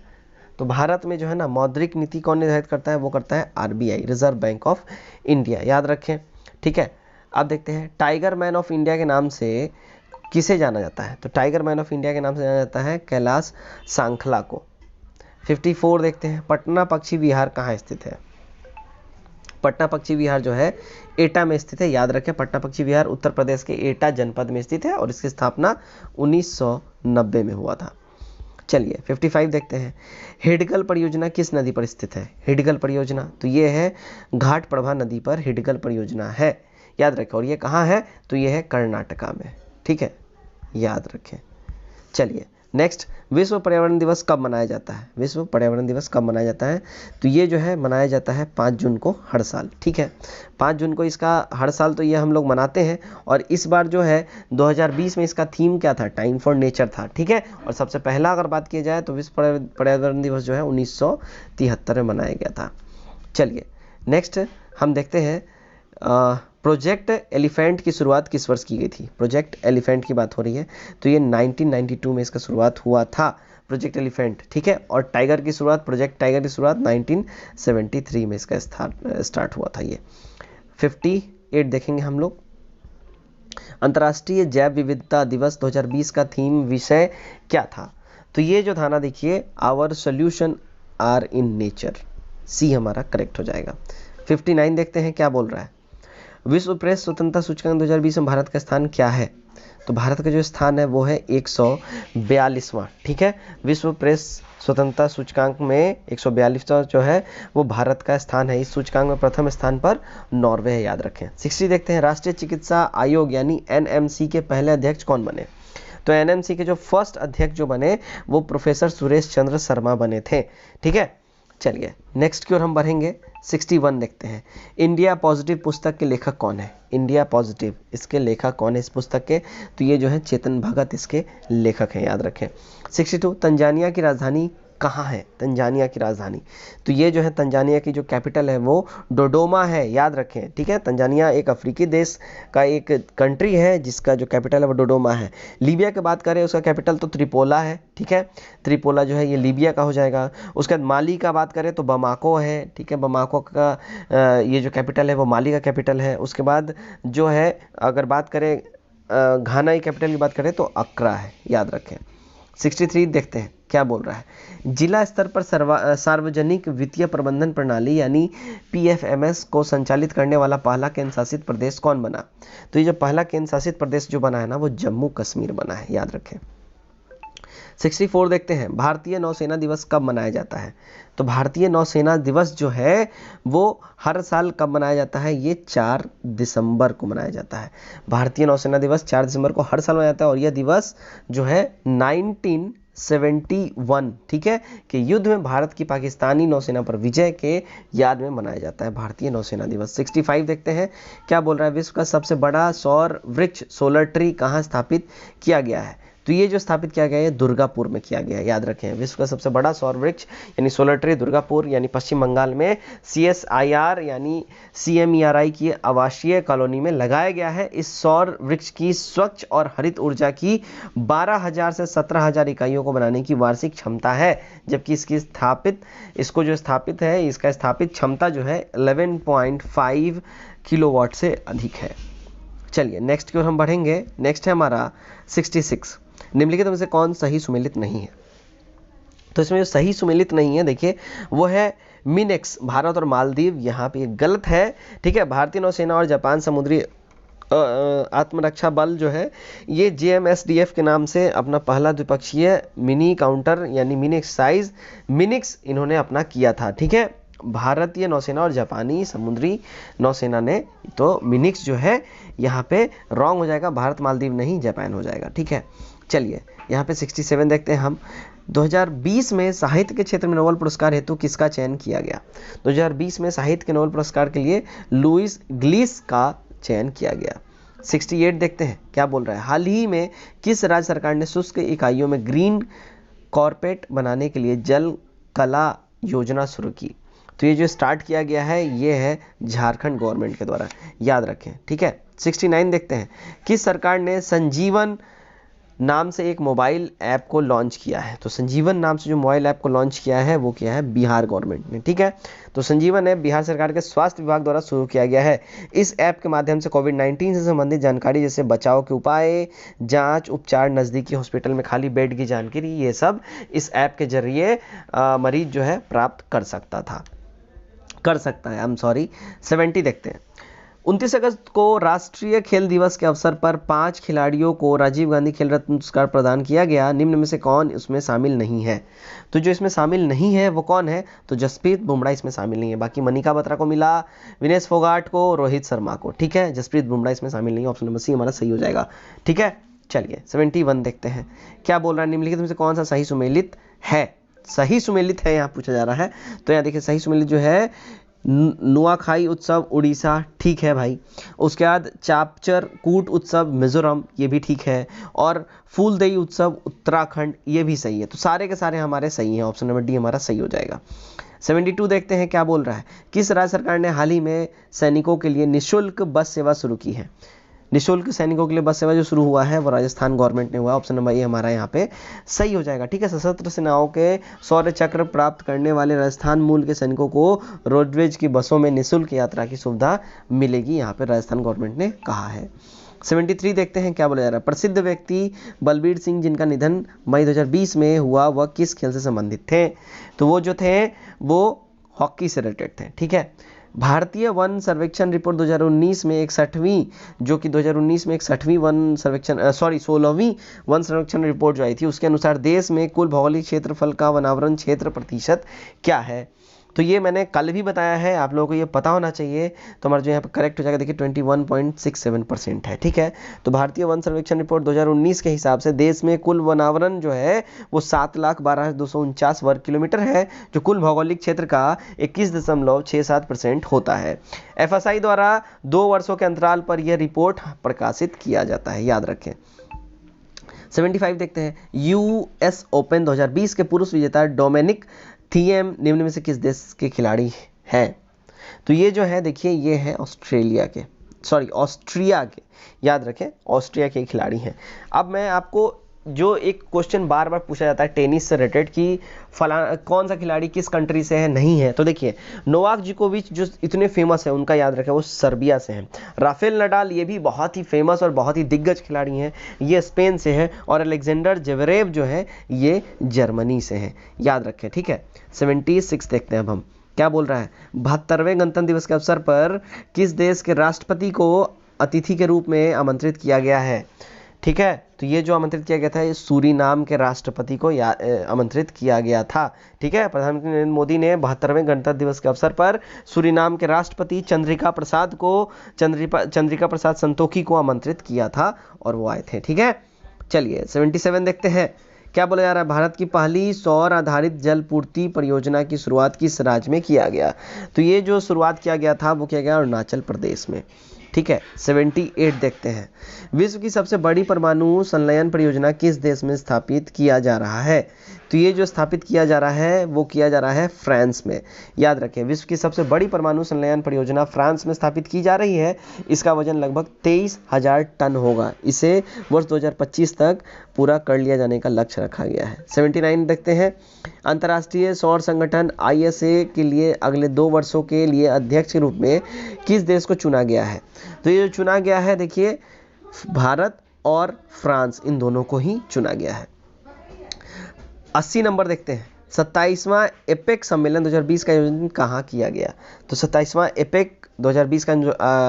तो भारत में जो है ना मौद्रिक नीति कौन निर्धारित करता है, वो करता है RBI, reserve bank of India, याद रखें। ठीक है, अब देखते हैं टाइगर मैन ऑफ इंडिया के नाम से किसे जाना जाता है। तो टाइगर मैन ऑफ इंडिया के नाम से जाना जाता है कैलाश सांखला को। 54 देखते हैं पटना पक्षी विहार कहाँ स्थित है। पटना पक्षी विहार जो है एटा में स्थित है, याद रखें। पटना पक्षी विहार उत्तर प्रदेश के एटा जनपद में स्थित है और इसकी स्थापना 1990 में हुआ था। चलिए 55 देखते हैं हिडकल परियोजना किस नदी पर स्थित है। हिडकल परियोजना तो ये है घाट प्रभा नदी पर हिडकल परियोजना है, याद रखें। और ये कहाँ है, तो ये है कर्नाटका में। ठीक है, याद रखें। चलिए नेक्स्ट, विश्व पर्यावरण दिवस कब मनाया जाता है। विश्व पर्यावरण दिवस कब मनाया जाता है, तो ये जो है मनाया जाता है 5 जून को हर साल। ठीक है, 5 जून को इसका हर साल तो ये हम लोग मनाते हैं। और इस बार जो है 2020 में इसका थीम क्या था, टाइम फॉर नेचर था। ठीक है, और सबसे पहला अगर बात की जाए तो विश्व पर्यावरण दिवस जो है 1973 में मनाया गया था। चलिए नेक्स्ट हम देखते हैं प्रोजेक्ट एलिफेंट की शुरुआत किस वर्ष की गई थी। प्रोजेक्ट एलिफेंट की बात हो रही है, तो ये 1992 में इसका शुरुआत हुआ था, प्रोजेक्ट एलिफेंट। ठीक है, और टाइगर की शुरुआत, प्रोजेक्ट टाइगर की शुरुआत 1973 में इसका स्टार्ट हुआ था ये। 58 देखेंगे हम लोग, अंतर्राष्ट्रीय जैव विविधता दिवस 2020 का थीम विषय क्या था। तो ये जो था ना, देखिए our solution are in nature, see हमारा करेक्ट हो जाएगा। 59 देखते हैं क्या बोल रहा है। विश्व प्रेस स्वतंत्रता सूचकांक 2020 में भारत का स्थान क्या है। तो भारत का जो स्थान है वो है 142वां। ठीक है, विश्व प्रेस स्वतंत्रता सूचकांक में 142वां जो है वो भारत का स्थान है। इस सूचकांक में प्रथम स्थान पर नॉर्वे है, याद रखें। 60 देखते हैं राष्ट्रीय चिकित्सा आयोग यानी एनएमसी के पहले अध्यक्ष कौन बने। तो एनएमसी के जो फर्स्ट अध्यक्ष जो बने वो प्रोफेसर सुरेश चंद्र शर्मा बने थे। ठीक है, चलिए नेक्स्ट की ओर हम बढ़ेंगे। 61 देखते हैं इंडिया पॉजिटिव पुस्तक के लेखक कौन है। इंडिया पॉजिटिव इसके लेखक कौन है इस पुस्तक के, तो ये जो है चेतन भगत इसके लेखक हैं, याद रखें। 62 तंजानिया की राजधानी कहाँ है। तंजानिया की राजधानी, तो ये जो है तंजानिया की जो कैपिटल है वो डोडोमा है, याद रखें। ठीक है, तंजानिया एक अफ्रीकी देश का एक कंट्री है जिसका जो कैपिटल है वो डोडोमा है। लीबिया की बात करें उसका कैपिटल तो त्रिपोला है। ठीक है, त्रिपोला जो है ये लीबिया का हो जाएगा। उसके बाद माली का बात करें तो बमाको है। ठीक है, बमाको का ये जो कैपिटल है वो माली का कैपिटल है। उसके बाद जो है अगर बात करें घाना की कैपिटल की बात करें तो अक्रा है, याद रखें। 63 देखते हैं क्या बोल रहा है। जिला स्तर पर सार्वजनिक वित्तीय प्रबंधन प्रणाली यानी पीएफएमएस को संचालित करने वाला पहला केंद्र शासित प्रदेश कौन बना। तो ये जो पहला केंद्र शासित प्रदेश जो बना है ना वो जम्मू कश्मीर बना है, याद रखें। 64 देखते हैं भारतीय नौसेना दिवस कब मनाया जाता है। तो भारतीय नौसेना दिवस जो है वो हर साल कब मनाया जाता है, ये 4 दिसंबर को मनाया जाता है। भारतीय नौसेना दिवस 4 दिसंबर को हर साल मनाया जाता है और यह दिवस जो है 1971 ठीक है कि युद्ध में भारत की पाकिस्तानी नौसेना पर विजय के याद में मनाया जाता है भारतीय नौसेना दिवस। 65 देखते हैं क्या बोल रहा है। विश्व का सबसे बड़ा सौर वृक्ष सोलर ट्री कहाँ स्थापित किया गया है। तो ये जो स्थापित किया गया है दुर्गापुर में किया गया है, याद रखें। विश्व का सबसे बड़ा सौर वृक्ष यानी सोलर ट्री दुर्गापुर यानी पश्चिम बंगाल में CSIR यानी CMERI की आवासीय कॉलोनी में लगाया गया है। इस सौर वृक्ष की स्वच्छ और हरित ऊर्जा की 12,000 से 17,000 इकाइयों को बनाने की वार्षिक क्षमता है, जबकि इसका स्थापित क्षमता जो है 11.5 किलोवाट से अधिक है। चलिए नेक्स्ट की ओर हम बढ़ेंगे। नेक्स्ट है हमारा 66 निम्नलिखित में से कौन सही सुमेलित नहीं है। तो इसमें जो सही सुमेलित नहीं है देखिए वो है मिनेक्स, भारत और मालदीव, यहाँ पे गलत है। ठीक है, भारतीय नौसेना और जापान समुद्री आत्मरक्षा बल जो है ये JMSDF के नाम से अपना पहला द्विपक्षीय मिनी काउंटर यानी मिनी एक्सरसाइज मिनिक्स इन्होंने अपना किया था। ठीक है, भारतीय नौसेना और जापानी समुद्री नौसेना ने, तो मिनिक्स जो है यहाँ पे रॉन्ग हो जाएगा, भारत मालदीव नहीं जापान हो जाएगा। ठीक है, चलिए यहाँ पे 67 देखते हैं हम। 2020 में साहित्य के क्षेत्र में नोबेल पुरस्कार हेतु किसका चयन किया गया। 2020 में साहित्य के नोबेल पुरस्कार के लिए लुईस ग्लीस का चयन किया गया। 68 देखते हैं क्या बोल रहा है। हाल ही में किस राज्य सरकार ने शुष्क इकाइयों में ग्रीन कॉर्पेट बनाने के लिए जल कला योजना शुरू की। तो ये जो स्टार्ट किया गया है ये है झारखंड गवर्नमेंट के द्वारा, याद रखें। ठीक है, 69 देखते हैं किस सरकार ने संजीवन नाम से एक मोबाइल ऐप को लॉन्च किया है। तो संजीवन नाम से जो मोबाइल ऐप को लॉन्च किया है वो किया है बिहार गवर्नमेंट ने, ठीक है। तो संजीवन ऐप बिहार सरकार के स्वास्थ्य विभाग द्वारा शुरू किया गया है। इस ऐप के माध्यम से कोविड-19 से संबंधित जानकारी जैसे बचाव के उपाय, जांच, उपचार, नज़दीकी हॉस्पिटल में खाली बेड की जानकारी, ये सब इस ऐप के जरिए मरीज जो है प्राप्त कर सकता है। 70 देखते हैं। 29 अगस्त को राष्ट्रीय खेल दिवस के अवसर पर 5 खिलाड़ियों को राजीव गांधी खेल रत्न पुरस्कार प्रदान किया गया। निम्न में से कौन इसमें शामिल नहीं है? तो जो इसमें शामिल नहीं है वो कौन है? तो जसप्रीत बुमराह इसमें शामिल नहीं है। बाकी मनिका बत्रा को मिला, विनेश फोगाट को, रोहित शर्मा को, ठीक है। जसप्रीत बुमराह इसमें शामिल नहीं है। ऑप्शन नंबर सी हमारा सही हो जाएगा, ठीक है। चलिए 71 देखते हैं, क्या बोल रहा है? निम्नलिखित में से कौन सा सही सुमेलित है? सही सुमेलित है यहाँ पूछा जा रहा है। तो यहाँ देखिए सही सुमेलित जो है नुआखाई उत्सव उड़ीसा, ठीक है भाई। उसके बाद चापचर कूट उत्सव मिजोरम, ये भी ठीक है। और फूलदेई उत्सव उत्तराखंड, ये भी सही है। तो सारे के सारे हमारे सही हैं। ऑप्शन नंबर डी हमारा सही हो जाएगा। 72 देखते हैं, क्या बोल रहा है? किस राज्य सरकार ने हाल ही में सैनिकों के लिए निःशुल्क बस सेवा शुरू की है? निःशुल्क सैनिकों के लिए बस सेवा जो शुरू हुआ है वो राजस्थान गवर्नमेंट ने हुआ। ऑप्शन नंबर ए हमारा यहाँ पे सही हो जाएगा, ठीक है। सशस्त्र सेनाओं के शौर्य चक्र प्राप्त करने वाले राजस्थान मूल के सैनिकों को रोडवेज की बसों में निःशुल्क यात्रा की सुविधा मिलेगी, यहाँ पे राजस्थान गवर्नमेंट ने कहा है। 73 देखते हैं, क्या बोला जा रहा है? प्रसिद्ध व्यक्ति बलबीर सिंह जिनका निधन मई 2020 में हुआ, वह किस खेल से संबंधित थे? तो वो जो थे वो हॉकी से रिलेटेड थे, ठीक है। भारतीय वन सर्वेक्षण रिपोर्ट 2019 में 61वीं, जो कि 2019 में 61वीं वन सर्वेक्षण 16वीं वन सर्वेक्षण रिपोर्ट जो आई थी, उसके अनुसार देश में कुल भौगोलिक क्षेत्रफल का वनावरण क्षेत्र प्रतिशत क्या है? तो ये मैंने कल भी बताया है, आप लोगों को ये पता होना चाहिए। तो हमारा जो यहाँ पर करेक्ट हो जाएगा, देखिए 21.67% है, ठीक है। तो भारतीय वन सर्वेक्षण रिपोर्ट 2019 के हिसाब से देश में कुल वनावरण जो है वो 7,12,249 वर्ग किलोमीटर है, जो कुल भौगोलिक क्षेत्र का 21.67% होता है। FSI द्वारा 2 वर्षों के अंतराल पर यह रिपोर्ट प्रकाशित किया जाता है, याद रखें। 75 देखते हैं, US ओपन 2020 के पुरुष विजेता डोमिनिक थिएम निम्न में से किस देश के खिलाड़ी हैं? तो ये जो है देखिए ये है ऑस्ट्रिया के, याद रखें ऑस्ट्रिया के खिलाड़ी हैं। अब मैं आपको जो एक क्वेश्चन बार बार पूछा जाता है टेनिस से रिलेटेड कि कौन सा खिलाड़ी किस कंट्री से है, नहीं है। तो देखिए नोवाक जोकोविच जो इतने फेमस है उनका याद रखें वो सर्बिया से हैं। राफेल नडाल ये भी बहुत ही फेमस और बहुत ही दिग्गज खिलाड़ी हैं, ये स्पेन से है। और अलेक्जेंडर जेवरेव जो है ये जर्मनी से हैं, याद रखें, ठीक है। 76 देखते हैं अब हम, क्या बोल रहा है? 72वें गणतंत्र दिवस के अवसर पर किस देश के राष्ट्रपति को अतिथि के रूप में आमंत्रित किया गया है? ठीक है, तो ये जो आमंत्रित किया गया था ये सूरीनाम के राष्ट्रपति को आमंत्रित किया गया था, ठीक है। प्रधानमंत्री नरेंद्र मोदी ने 72वें गणतंत्र दिवस के अवसर पर सूरीनाम के राष्ट्रपति चंद्रिका प्रसाद संतोखी को आमंत्रित किया था और वो आए थे, ठीक है। चलिए 77 देखते हैं, क्या बोला जा रहा है? भारत की पहली सौर आधारित जल पूर्ति परियोजना की शुरुआत किस राज्य में किया गया? तो ये जो शुरुआत किया गया था वो किया गया अरुणाचल प्रदेश में, ठीक है। 78 देखते हैं, विश्व की सबसे बड़ी परमाणु संलयन परियोजना किस देश में स्थापित किया जा रहा है? तो ये जो स्थापित किया जा रहा है वो किया जा रहा है फ्रांस में, याद रखें। विश्व की सबसे बड़ी परमाणु संलयन परियोजना फ्रांस में स्थापित की जा रही है। इसका वजन लगभग 23,000 टन होगा। इसे वर्ष 2025 तक पूरा कर लिया जाने का लक्ष्य रखा गया है। 79 देखते हैं, अंतर्राष्ट्रीय सौर संगठन ISA के लिए अगले 2 वर्षों के लिए अध्यक्ष के रूप में किस देश को चुना गया है? तो ये जो चुना गया है देखिए भारत और फ्रांस, इन दोनों को ही चुना गया है। 80 नंबर देखते हैं, 27वां एपेक सम्मेलन 2020 का आयोजन कहाँ किया गया? तो 27वां एपेक 2020 का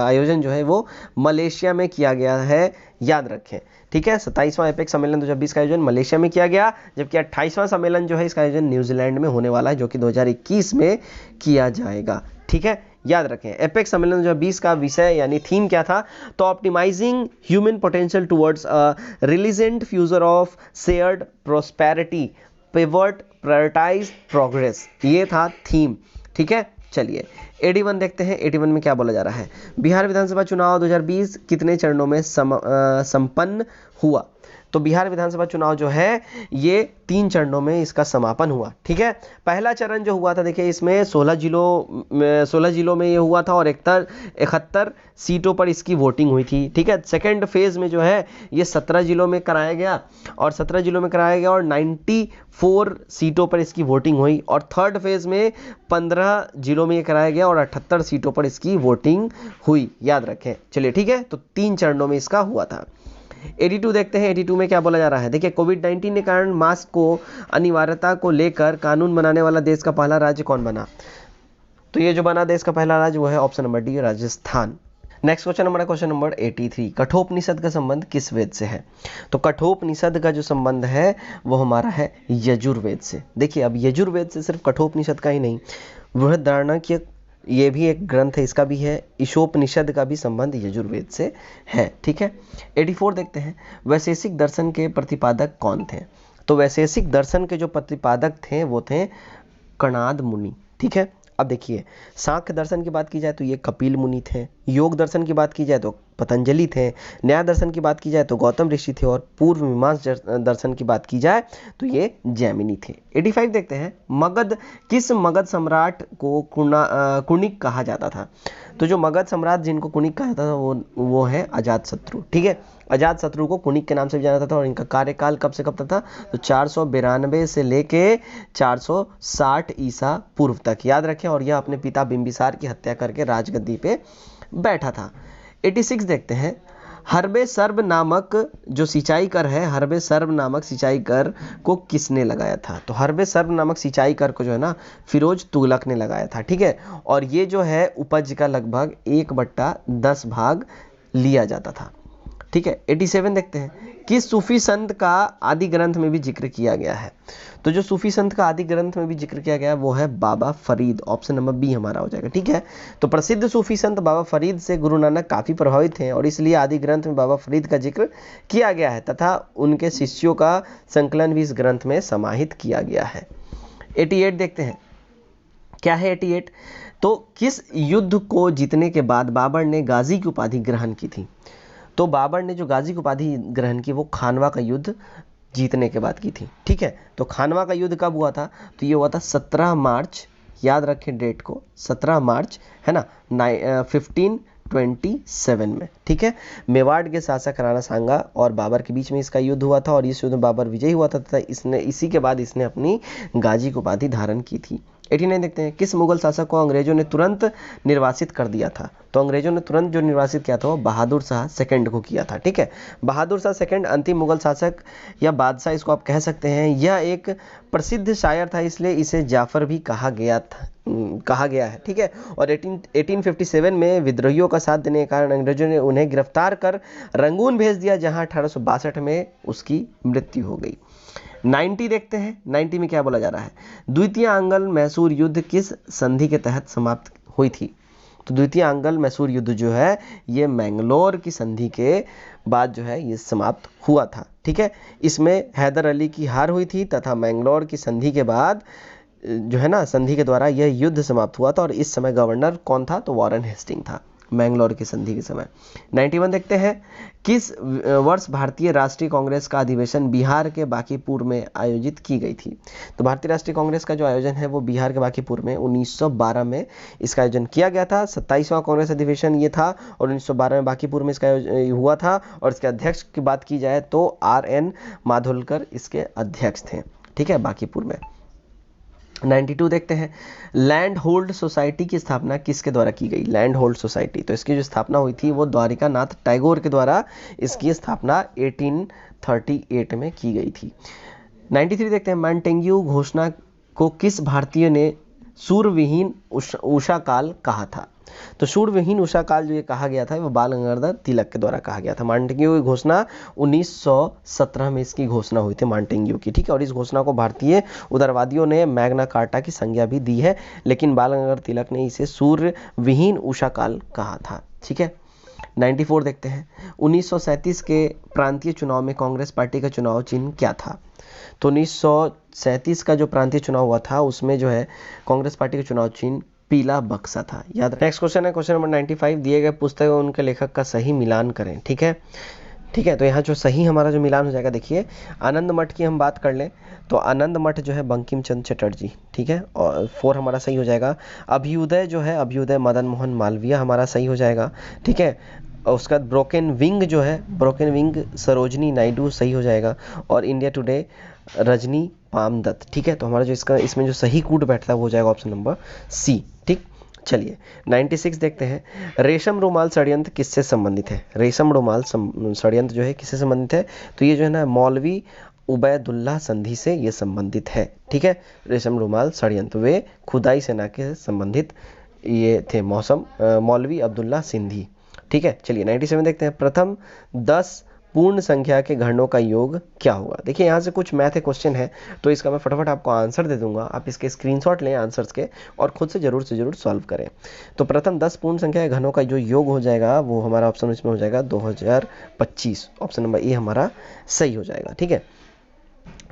आयोजन जो है वो मलेशिया में किया गया है, याद रखें, ठीक है। 27वां एपेक सम्मेलन 2020 का आयोजन मलेशिया में किया गया, जबकि 28वां सम्मेलन जो है इसका आयोजन न्यूजीलैंड में होने वाला है, जो कि 2021 में किया जाएगा, ठीक है। याद रखें एपेक सम्मेलन 2020 का विषय यानी थीम क्या था? तो optimising human potential towards a resilient future of shared prosperity, pivot, prioritise, progress, ये था थीम, ठीक है। चलिए 81 देखते हैं, 81 में क्या बोला जा रहा है? बिहार विधानसभा चुनाव 2020 कितने चरणों में संपन्न हुआ। तो बिहार विधानसभा चुनाव जो है ये 3 चरणों में इसका समापन हुआ। ठीक है, पहला चरण जो हुआ था देखिए इसमें 16 जिलों में ये हुआ था और 71 सीटों पर इसकी वोटिंग हुई थी। ठीक है, सेकंड फेज में जो है ये 17 जिलों में कराया गया और 94 सीटों पर इसकी वोटिंग हुई और थर्ड फेज में 15 जिलों में ये कराया गया और 78 सीटों पर इसकी वोटिंग हुई, याद रखें। चलिए ठीक है, तो 3 चरणों में इसका हुआ था। 82 देखते हैं, 82 में क्या बोला जा रहा है। देखिए कोविड-19 के कारण मास्क को अनिवार्यता को लेकर कानून बनाने वाला देश का पहला राज्य कौन बना? तो ये जो बना देश का पहला राज्य वो है option number D, Rajasthan. Next question हमारा क्वेश्चन नंबर 83, कठोपनिषद का संबंध किस वेद से है? तो कठोपनिषद का जो संबंध है वो हमारा है यजुर्वेद से। देखिए अब यजुर्वेद से सिर्फ कठोपनिषद का ही नहीं, बृहदारण्यक ये भी एक ग्रंथ है, इसका भी है, ईशोपनिषद का भी संबंध यजुर्वेद से है। ठीक है, 84 देखते हैं, वैशेषिक दर्शन के प्रतिपादक कौन थे? तो वैशेषिक दर्शन के जो प्रतिपादक थे वो थे कणाद मुनि। ठीक है, अब देखिए सांख्य दर्शन की बात की जाए तो ये कपिल मुनि थे, योग दर्शन की बात की जाए तो पतंजलि थे, न्याय दर्शन की बात की जाए तो गौतम ऋषि थे और पूर्व मीमांसा दर्शन की बात की जाए तो ये जैमिनी थे। 85 देखते हैं, किस मगध सम्राट को कुणिक कहा जाता था? तो जो मगध सम्राट जिनको कुणिक कहा जाता था वो है अजातशत्रु। ठीक है, अजातशत्रु को कुणिक के नाम से भी जाना जाता था और इनका कार्यकाल कब से कब तक था? तो 492 से लेके 460 ईसा पूर्व तक, याद रखें। और यह अपने पिता बिंबिसार की हत्या करके राजगद्दी पे बैठा था। 86 देखते हैं, हर्बे सर्ब नामक जो सिंचाई कर है, हर्बे सर्ब नामक सिंचाई कर को किसने लगाया था? तो हर्बे सर्ब नामक सिंचाई कर को जो है ना फिरोज तुगलक ने लगाया था। ठीक है, और ये जो है उपज का लगभग 1/10 भाग लिया जाता था। ठीक है, 87 देखते हैं, किस सूफी संत का आदि ग्रंथ में भी जिक्र किया गया है? तो जो सूफी संत का आदि ग्रंथ में भी जिक्र किया गया है वो है बाबा फरीद, ऑप्शन नंबर बी हमारा हो जाएगा। ठीक है, तो प्रसिद्ध सूफी संत बाबा फरीद से गुरु नानक काफी प्रभावित हैं और इसलिए आदि ग्रंथ में बाबा फरीद का जिक्र किया गया है तथा उनके शिष्यों का संकलन भी इस ग्रंथ में समाहित किया गया है। 88 देखते हैं, क्या है 88? तो किस युद्ध को जीतने के बाद बाबर ने गाजी की उपाधि ग्रहण की थी? तो बाबर ने जो गाजी की उपाधि ग्रहण की वो खानवा का युद्ध जीतने के बाद की थी। ठीक है, तो खानवा का युद्ध कब हुआ था? तो ये हुआ था 17 मार्च, याद रखें डेट को, 17 मार्च है ना 1527 में। ठीक है, मेवाड़ के शासक राणा सांगा और बाबर के बीच में इसका युद्ध हुआ था और इस युद्ध में बाबर विजयी हुआ था तथा इसी के बाद इसने अपनी गाजी की उपाधि धारण की थी। 89 देखते हैं, किस मुगल शासक को अंग्रेजों ने तुरंत निर्वासित कर दिया था? तो अंग्रेजों ने तुरंत जो निर्वासित किया था वो बहादुर शाह सेकंड को किया था। ठीक है, बहादुर शाह सेकंड अंतिम मुगल शासक या बादशाह इसको आप कह सकते हैं। यह एक प्रसिद्ध शायर था इसलिए इसे जाफर भी कहा गया है। ठीक है, और 1857 में विद्रोहियों का साथ देने के कारण अंग्रेजों ने उन्हें गिरफ्तार कर रंगून भेज दिया जहां 1862 में उसकी मृत्यु हो गई। 90 देखते हैं, 90 में क्या बोला जा रहा है? द्वितीय आंग्ल मैसूर युद्ध किस संधि के तहत समाप्त हुई थी? तो द्वितीय आंग्ल मैसूर युद्ध जो है ये मैंगलोर की संधि के बाद जो है ये समाप्त हुआ था। ठीक है, इसमें हैदर अली की हार हुई थी तथा मैंगलोर की संधि के बाद जो है ना संधि के द्वारा यह युद्ध समाप्त हुआ था और इस समय गवर्नर कौन था? तो वॉरेन हेस्टिंग था मैंगलोर की संधि के समय। 91 देखते हैं, किस वर्ष भारतीय राष्ट्रीय कांग्रेस का अधिवेशन बिहार के बांकीपुर में आयोजित की गई थी? तो भारतीय राष्ट्रीय कांग्रेस का जो आयोजन है वो बिहार के बांकीपुर में 1912 में इसका आयोजन किया गया था। 27वां कांग्रेस अधिवेशन ये था और 1912 में बांकीपुर में इसका हुआ था और इसके अध्यक्ष की बात की जाए तो RN माधोलकर इसके अध्यक्ष थे। ठीक है, बांकीपुर में। 92 देखते हैं, लैंड होल्ड सोसाइटी की स्थापना किसके द्वारा की गई? लैंड होल्ड सोसाइटी, तो इसकी जो स्थापना हुई थी वो द्वारिका नाथ टैगोर के द्वारा इसकी स्थापना 1838 में की गई थी। 93 देखते हैं, मॉन्टेग्यू घोषणा को किस भारतीय ने सूर्यविहीन उषा काल कहा था? तो सूर्यविहीन उषा काल जो ये कहा गया था वो बाल गंगाधर तिलक के द्वारा कहा गया था। मॉन्टेग्यू की घोषणा 1917 में इसकी घोषणा हुई थी मॉन्टेग्यू की। ठीक है, और इस घोषणा को भारतीय उदारवादियों ने मैग्ना कार्टा की संज्ञा भी दी है लेकिन बाल गंगाधर तिलक ने इसे सूर्यविहीन उषा काल कहा था। ठीक है, 94 देखते हैं, 1937 के प्रांतीय चुनाव में कांग्रेस पार्टी का चुनाव चिन्ह क्या था? तो 1937 का जो प्रांतीय चुनाव हुआ था उसमें जो है कांग्रेस पार्टी का चुनाव चिन्ह पीला बक्सा था, याद। नेक्स्ट क्वेश्चन है क्वेश्चन नंबर 95, दिए गए पुस्तक और उनके लेखक का सही मिलान करें। ठीक है, ठीक है। तो यहाँ जो सही हमारा जो मिलान हो जाएगा, देखिए आनंद मठ की हम बात कर लें तो आनंद मठ जो है बंकिम चंद्र चटर्जी, ठीक है, और 4 हमारा सही हो जाएगा। अभ्युदय जो है, अभ्युदय मदन मोहन मालवीय हमारा सही हो जाएगा, ठीक है। और उसका बाद ब्रोकन विंग जो है, ब्रोकन विंग सरोजनी नायडू सही हो जाएगा। और इंडिया टुडे रजनी पामदत्त, ठीक है। तो हमारा जो इसका इसमें जो सही कूट बैठता है वो हो जाएगा ऑप्शन नंबर सी, ठीक। चलिए 96 देखते हैं। रेशम रुमाल षड्यंत्र किससे संबंधित है? रेशम रुमाल षड्यंत्र जो है किससे संबंधित है? तो ये जो है ना मौलवी उबैदुल्लाह संधि से ये संबंधित है, ठीक है। रेशम रुमाल षड्यंत्र वे खुदाई सेना के संबंधित ये थे, मौलवी अब्दुल्ला सिंधी, ठीक है। चलिए 97 देखते हैं। प्रथम 10 पूर्ण संख्या के घनों का योग क्या होगा? देखिए यहाँ से कुछ मैथ क्वेश्चन है तो इसका मैं फटाफट आपको आंसर दे दूंगा, आप इसके स्क्रीनशॉट लें आंसर्स के और खुद से जरूर सॉल्व करें। तो प्रथम 10 पूर्ण संख्या के घनों का जो योग हो जाएगा वो हमारा ऑप्शन इसमें हो जाएगा 2025, ऑप्शन नंबर ए हमारा सही हो जाएगा, ठीक है।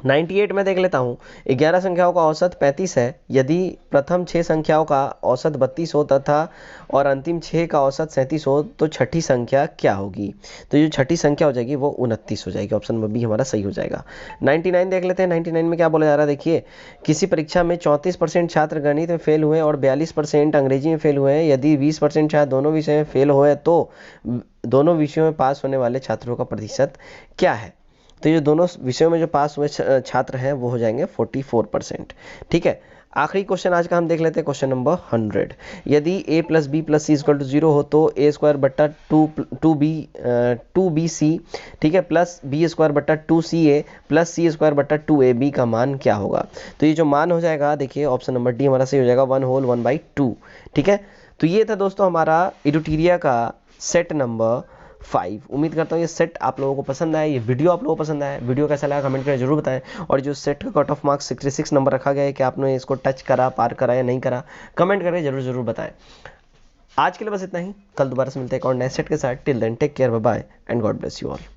98 में देख लेता हूँ। 11 संख्याओं का औसत 35 है। यदि प्रथम 6 संख्याओं का औसत 32 हो तथा और अंतिम 6 का औसत 37 हो तो छठी संख्या क्या होगी? तो जो छठी संख्या हो जाएगी वो 29 हो जाएगी, ऑप्शन नंबर बी हमारा सही हो जाएगा। 99 देख लेते हैं। 99 में क्या बोला जा रहा है, देखिए किसी परीक्षा में 34% छात्र गणित में फेल हुए और 42% अंग्रेजी में फेल हुए हैं। यदि 20% छात्र दोनों विषय में फेल हुए तो दोनों विषयों में पास होने वाले छात्रों का प्रतिशत क्या है? तो ये दोनों विषयों में जो पास हुए छात्र हैं वो हो जाएंगे 44%, ठीक है। आखिरी क्वेश्चन आज का हम देख लेते हैं, क्वेश्चन नंबर 100। यदि a + b + c = 0 हो तो a² बट्टा 2bc, ठीक है, प्लस b² बट्टा 2ca प्लस c² बट्टा 2ab का मान क्या होगा? तो ये जो मान हो जाएगा, देखिए ऑप्शन नंबर डी हमारा सही हो जाएगा, 1/1/2, ठीक है। तो ये था दोस्तों हमारा इडुटीरिया का सेट नंबर 5। उम्मीद करता हूँ ये सेट आप लोगों को पसंद आया, ये वीडियो आप लोगों को पसंद आया। वीडियो कैसा लगा कमेंट करके जरूर बताएं। और जो सेट का कट ऑफ मार्क्स 66 नंबर रखा गया है कि आपने इसको टच करा, पार करा या नहीं करा, कमेंट करके जरूर बताएं। आज के लिए बस इतना ही, कल दोबारा से मिलते हैं एक और नए सेट के साथ। Till then take care, bye bye and God bless you all.